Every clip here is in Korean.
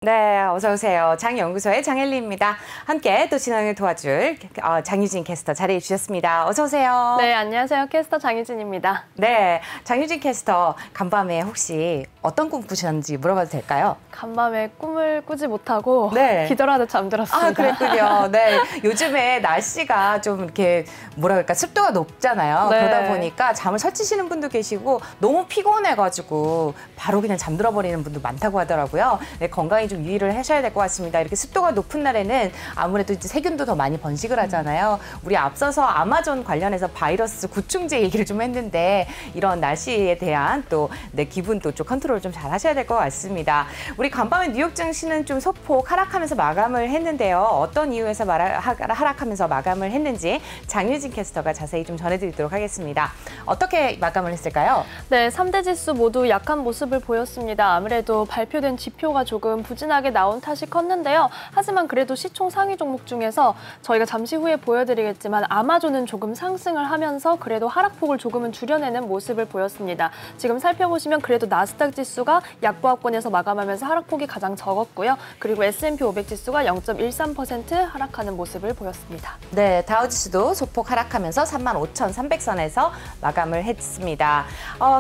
네, 어서 오세요. 장연구소의 장엘리입니다. 함께 또 진행을 도와줄 장유진 캐스터 자리해 주셨습니다. 어서 오세요. 네, 안녕하세요. 캐스터 장유진입니다. 네, 장유진 캐스터 간밤에 혹시 어떤 꿈 꾸셨는지 물어봐도 될까요? 간밤에 꿈을 꾸지 못하고 네. 기절하듯 잠들었습니다. 아, 그랬군요. 네, 요즘에 날씨가 좀 이렇게 뭐라 그럴까 습도가 높잖아요. 네. 그러다 보니까 잠을 설치시는 분도 계시고 너무 피곤해가지고 바로 그냥 잠들어 버리는 분도 많다고 하더라고요. 네, 건강에 좀 유의를 하셔야 될 것 같습니다. 이렇게 습도가 높은 날에는 아무래도 이제 세균도 더 많이 번식을 하잖아요. 우리 앞서서 아마존 관련해서 바이러스 구충제 얘기를 좀 했는데 이런 날씨에 대한 또 내 기분도 좀 컨트롤 좀 잘 하셔야 될 것 같습니다. 우리 간밤에 뉴욕 증시는 좀 소폭 하락하면서 마감을 했는데요. 어떤 이유에서 하락하면서 마감을 했는지 장유진 캐스터가 자세히 좀 전해드리도록 하겠습니다. 어떻게 마감을 했을까요? 네, 3대 지수 모두 약한 모습을 보였습니다. 아무래도 발표된 지표가 조금 부진하게 나온 탓이 컸는데요. 하지만 그래도 시총 상위 종목 중에서 저희가 잠시 후에 보여드리겠지만 아마존은 조금 상승을 하면서 그래도 하락폭을 조금은 줄여내는 모습을 보였습니다. 지금 살펴보시면 그래도 나스닥 지수가 약보합권에서 마감하면서 하락폭이 가장 적었고요. 그리고 S&P 500 지수가 0.13% 하락하는 모습을 보였습니다. 네, 다우지수도 소폭 하락하면서 35,300선에서 마감을 했습니다.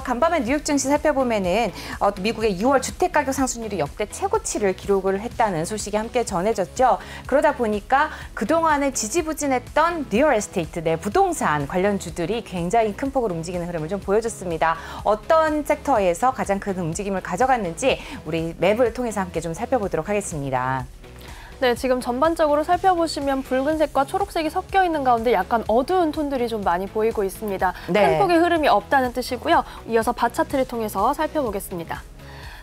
간밤에 뉴욕 증시 살펴보면은 미국의 6월 주택가격 상승률이 역대 최고치를 기록을 했다는 소식이 함께 전해졌죠. 그러다 보니까 그동안에 지지부진했던 리얼 에스테이트, 내 부동산 관련주들이 굉장히 큰 폭으로 움직이는 흐름을 좀 보여줬습니다. 어떤 섹터에서 가장 큰 움직임을 가져갔는지 우리 맵을 통해서 함께 좀 살펴보도록 하겠습니다. 네, 지금 전반적으로 살펴보시면 붉은색과 초록색이 섞여 있는 가운데 약간 어두운 톤들이 좀 많이 보이고 있습니다. 네. 큰 폭의 흐름이 없다는 뜻이고요. 이어서 바 차트를 통해서 살펴보겠습니다.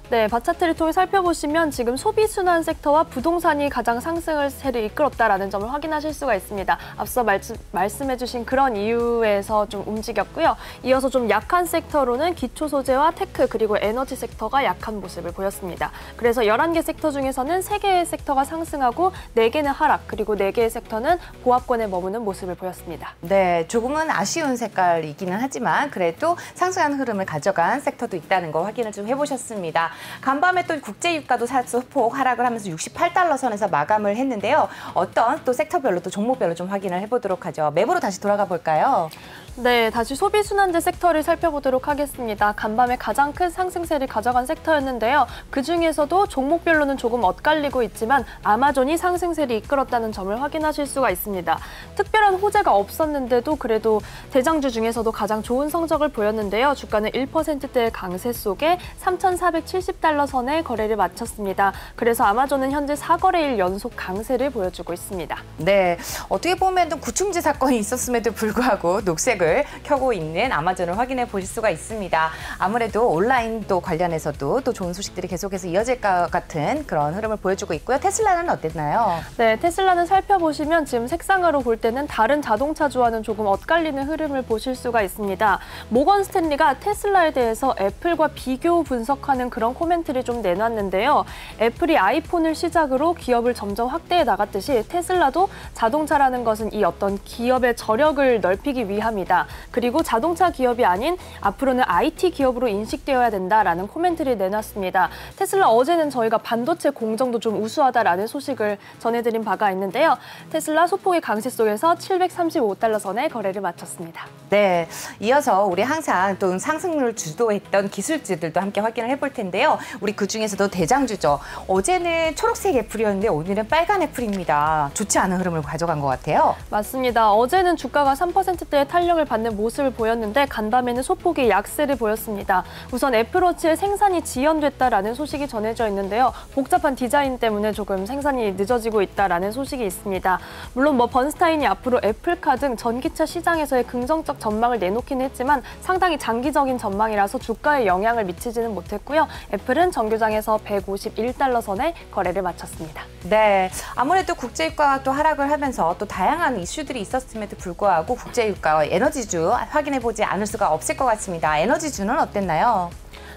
네, 바 차트를 통해 살펴보시면 지금 소비순환 섹터와 부동산이 가장 상승세를 이끌었다라는 점을 확인하실 수가 있습니다. 앞서 말씀해주신 그런 이유에서 좀 움직였고요. 이어서 좀 약한 섹터로는 기초소재와 테크 그리고 에너지 섹터가 약한 모습을 보였습니다. 그래서 11개 섹터 중에서는 3개의 섹터가 상승하고 4개는 하락 그리고 4개의 섹터는 보합권에 머무는 모습을 보였습니다. 네, 조금은 아쉬운 색깔이기는 하지만 그래도 상승한 흐름을 가져간 섹터도 있다는 거 확인을 좀 해보셨습니다. 간밤에 또 국제유가도 소폭 하락을 하면서 68달러 선에서 마감을 했는데요. 어떤 또 섹터별로 또 종목별로 좀 확인을 해보도록 하죠. 맵으로 다시 돌아가 볼까요? 네, 다시 소비순환재 섹터를 살펴보도록 하겠습니다. 간밤에 가장 큰 상승세를 가져간 섹터였는데요. 그중에서도 종목별로는 조금 엇갈리고 있지만 아마존이 상승세를 이끌었다는 점을 확인하실 수가 있습니다. 특별한 호재가 없었는데도 그래도 대장주 중에서도 가장 좋은 성적을 보였는데요. 주가는 1%대의 강세 속에 3,470달러 선에 거래를 마쳤습니다. 그래서 아마존은 현재 4거래일 연속 강세를 보여주고 있습니다. 네, 어떻게 보면 구충제 사건이 있었음에도 불구하고 녹색을 켜고 있는 아마존을 확인해 보실 수가 있습니다. 아무래도 온라인 또 관련해서도 또 좋은 소식들이 계속해서 이어질 것 같은 그런 흐름을 보여주고 있고요. 테슬라는 어땠나요? 네, 테슬라는 살펴보시면 지금 색상으로 볼 때는 다른 자동차주와는 조금 엇갈리는 흐름을 보실 수가 있습니다. 모건 스탠리가 테슬라에 대해서 애플과 비교 분석하는 그런 코멘트를 좀 내놨는데요. 애플이 아이폰을 시작으로 기업을 점점 확대해 나갔듯이 테슬라도 자동차라는 것은 이 어떤 기업의 저력을 넓히기 위함이다. 그리고 자동차 기업이 아닌 앞으로는 IT 기업으로 인식되어야 된다라는 코멘트를 내놨습니다. 테슬라 어제는 저희가 반도체 공정도 좀 우수하다라는 소식을 전해드린 바가 있는데요. 테슬라 소폭의 강세 속에서 735달러 선에 거래를 마쳤습니다. 네, 이어서 우리 항상 또 상승률 주도했던 기술주들도 함께 확인을 해볼 텐데요. 우리 그중에서도 대장주죠. 어제는 초록색 애플이었는데 오늘은 빨간 애플입니다. 좋지 않은 흐름을 가져간 것 같아요. 맞습니다. 어제는 주가가 3%대의 탄력을 받는 모습을 보였는데 간밤에는 소폭의 약세를 보였습니다. 우선 애플워치의 생산이 지연됐다라는 소식이 전해져 있는데요. 복잡한 디자인 때문에 조금 생산이 늦어지고 있다라는 소식이 있습니다. 물론 번스타인이 앞으로 애플카 등 전기차 시장에서의 긍정적 전망을 내놓기는 했지만 상당히 장기적인 전망이라서 주가에 영향을 미치지는 못했고요. 애플은 정규장에서 151달러 선에 거래를 마쳤습니다. 네, 아무래도 국제유가가 또 하락을 하면서 또 다양한 이슈들이 있었음에도 불구하고 국제유가와 에너지주 확인해보지 않을 수가 없을 것 같습니다. 에너지주는 어땠나요?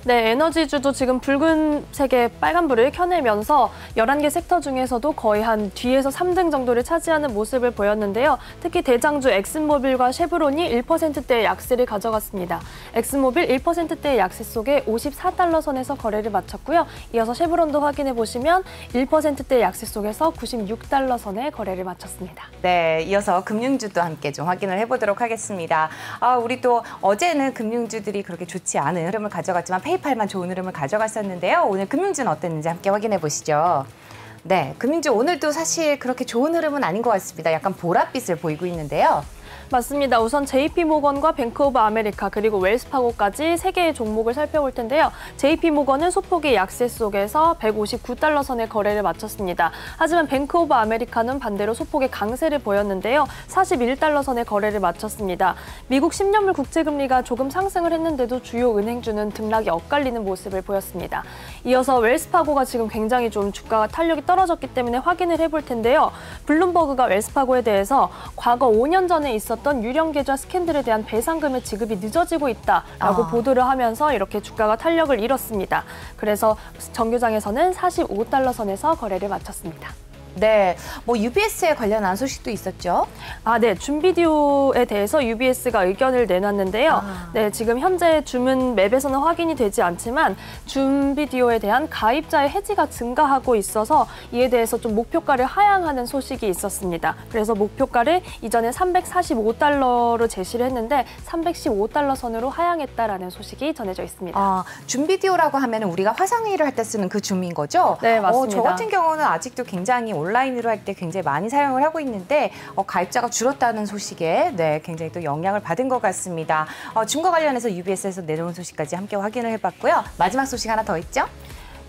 네, 에너지주도 지금 붉은색의 빨간불을 켜내면서 11개 섹터 중에서도 거의 한 뒤에서 3등 정도를 차지하는 모습을 보였는데요. 특히 대장주 엑슨모빌과 쉐브론이 1%대의 약세를 가져갔습니다. 엑슨모빌 1%대의 약세 속에 54달러 선에서 거래를 마쳤고요. 이어서 쉐브론도 확인해 보시면 1%대의 약세 속에서 96달러 선에 거래를 마쳤습니다. 네, 이어서 금융주도 함께 좀 확인을 해보도록 하겠습니다. 우리 또 어제는 금융주들이 그렇게 좋지 않은 흐름을 가져갔지만 페이팔만 좋은 흐름을 가져갔었는데요. 오늘 금융주는 어땠는지 함께 확인해 보시죠. 네, 금융주 오늘도 사실 그렇게 좋은 흐름은 아닌 것 같습니다. 약간 보랏빛을 보이고 있는데요. 맞습니다. 우선 JP모건과 뱅크 오브 아메리카 그리고 웰스파고까지 3개의 종목을 살펴볼 텐데요. JP모건은 소폭의 약세 속에서 159달러 선의 거래를 마쳤습니다. 하지만 뱅크 오브 아메리카는 반대로 소폭의 강세를 보였는데요. 41달러 선의 거래를 마쳤습니다. 미국 10년물 국채금리가 조금 상승을 했는데도 주요 은행주는 등락이 엇갈리는 모습을 보였습니다. 이어서 웰스파고가 지금 굉장히 좀 주가가 탄력이 떨어졌기 때문에 확인을 해볼 텐데요. 블룸버그가 웰스파고에 대해서 과거 5년 전에 있었던 유령 계좌 스캔들에 대한 배상금의 지급이 늦어지고 있다라고 보도를 하면서 이렇게 주가가 탄력을 잃었습니다. 그래서 정규장에서는 45달러 선에서 거래를 마쳤습니다. 네, 뭐 UBS에 관련한 소식도 있었죠? 네, 줌비디오에 대해서 UBS가 의견을 내놨는데요. 네, 지금 현재 주문 맵에서는 확인이 되지 않지만 줌비디오에 대한 가입자의 해지가 증가하고 있어서 이에 대해서 좀 목표가를 하향하는 소식이 있었습니다. 그래서 목표가를 이전에 345달러로 제시를 했는데 315달러 선으로 하향했다라는 소식이 전해져 있습니다. 줌비디오라고 하면 우리가 화상회의를 할 때 쓰는 그 줌인 거죠? 네, 맞습니다. 저 같은 경우는 아직도 굉장히 온라인으로 할 때 굉장히 많이 사용을 하고 있는데 가입자가 줄었다는 소식에 굉장히 또 영향을 받은 것 같습니다. 줌과 관련해서 UBS에서 내놓은 소식까지 함께 확인을 해봤고요. 마지막 소식 하나 더 있죠?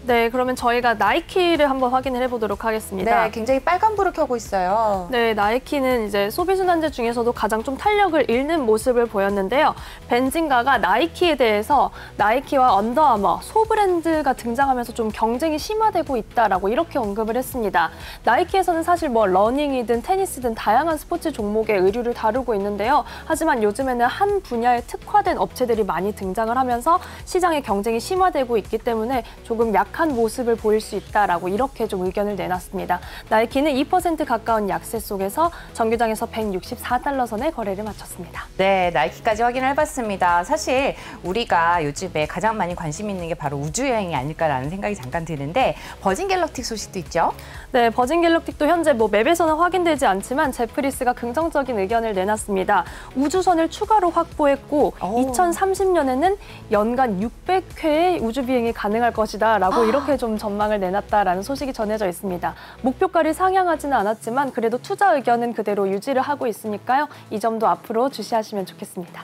네, 그러면 저희가 나이키를 한번 확인을 해보도록 하겠습니다. 네, 굉장히 빨간불을 켜고 있어요. 네, 나이키는 이제 소비순환제 중에서도 가장 좀 탄력을 잃는 모습을 보였는데요. 벤진가가 나이키에 대해서 나이키와 언더아머, 소브랜드가 등장하면서 좀 경쟁이 심화되고 있다라고 이렇게 언급을 했습니다. 나이키에서는 사실 뭐 러닝이든 테니스든 다양한 스포츠 종목의 의류를 다루고 있는데요. 하지만 요즘에는 한 분야에 특화된 업체들이 많이 등장을 하면서 시장의 경쟁이 심화되고 있기 때문에 조금 약한 모습을 보일 수 있다라고 이렇게 좀 의견을 내놨습니다. 나이키는 2% 가까운 약세 속에서 정규장에서 164달러 선의 거래를 마쳤습니다. 네, 나이키까지 확인을 해봤습니다. 사실 우리가 요즘에 가장 많이 관심 있는 게 바로 우주여행이 아닐까라는 생각이 잠깐 드는데 버진 갤럭틱 소식도 있죠? 네, 버진 갤럭틱도 현재 뭐 맵에서는 확인되지 않지만 제프리스가 긍정적인 의견을 내놨습니다. 우주선을 추가로 확보했고 2030년에는 연간 600회의 우주 비행이 가능할 것이다 라고 이렇게 좀 전망을 내놨다라는 소식이 전해져 있습니다. 목표가를 상향하지는 않았지만 그래도 투자 의견은 그대로 유지를 하고 있으니까요. 이 점도 앞으로 주시하시면 좋겠습니다.